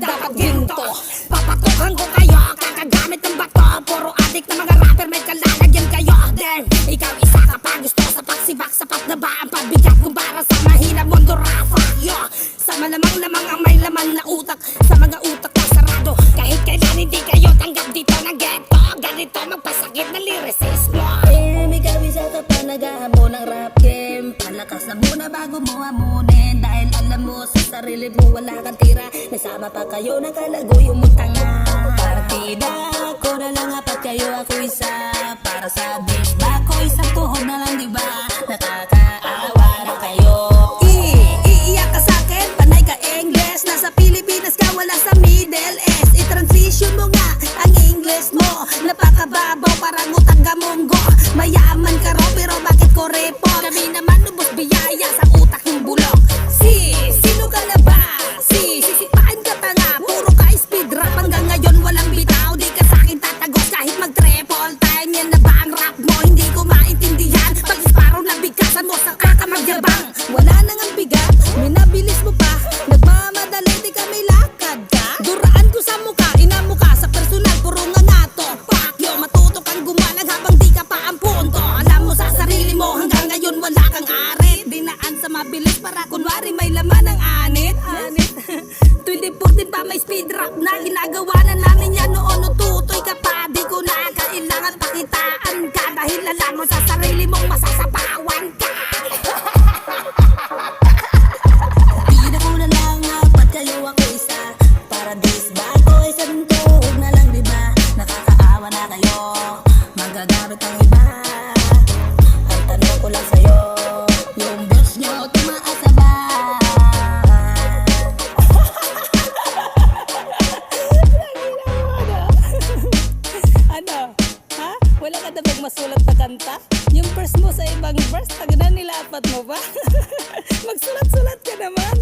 dapat ginto. Papatukan ko kayo, kakagamit ng bato. Puro adik na mga rapper, may kalalagyan kayo. Then, ikaw isa ka pa gusto sa pagsibak. Sapat na ba ang pabigat kumpara sa mahina mundo rafa? Yo, sa malamang-lamang ang may laman na utak. Sa mga utak na sarado, kahit kailan hindi kayo tanggap dito ng ghetto. Ganito magpasakit na lyricismo. Ikaw isa ka pa nag-ahamon ng rap game. Palakas na muna bago mo hamunin. Dahil alam mo sa sarili mo wala kang tira. Nasama pa kayo nakalago yung tanga. Partida ko na lang apat kayo ako isa. Para sa dish ba ko isang tuhod na lang diba? Nakakaawa na kayo. Iiyak ka sa'kin, panay ka English. Nasa Pilipinas ka wala sa Middle East. I-transition mo nga ang English mo. Napakababaw parang utang gamunggo. Mayaman ka ro pero bakit ko repo? Kami naman lubos biyaya sa utak ng bulok. Sino ka na ba? Sisipain ka pa nga. Puro ka speed rap hanggang ngayon walang bitaw. Di ka sa'kin tatagos kahit mag-triple time. Yan na ba ang rap mo? Hindi ko maintindihan. Pag-isparo na bigkasan mo sa kakamagyabang. Wala nang ang bigat, minabilis mo pa. Nagmamadali di ka may lakad ka. Duraan ko sa mukha, inamo ka sa personal. Puro nga nato. Fuck yo, matuto kang gumalag habang di ka pa ang punto. Alam mo sa sarili mo hanggang ngayon wala kang arit. Dinaan sa mabilis para kunwari may laman ng anit. 2014 pa may speed rap na. Ginagawa na namin yan noon tutoy ka pa. Di ko na kailangan pakitaan ka. Dahil alam mo sa sarili mong masasapawan ka. Pida ko na lang apat kayo ako isa. Para dis ba ko isang tuhog na lang diba? Nakakaawa na kayo, magagamit ang iba. Ang tanong ko lang sa'yo, yung bitch nyo tumaas sa ba? Ano? Ha? Wala ka na bang masulat na kanta? Yung verse mo sa ibang verse, taganan nila apat mo ba? Magsulat-sulat ka naman.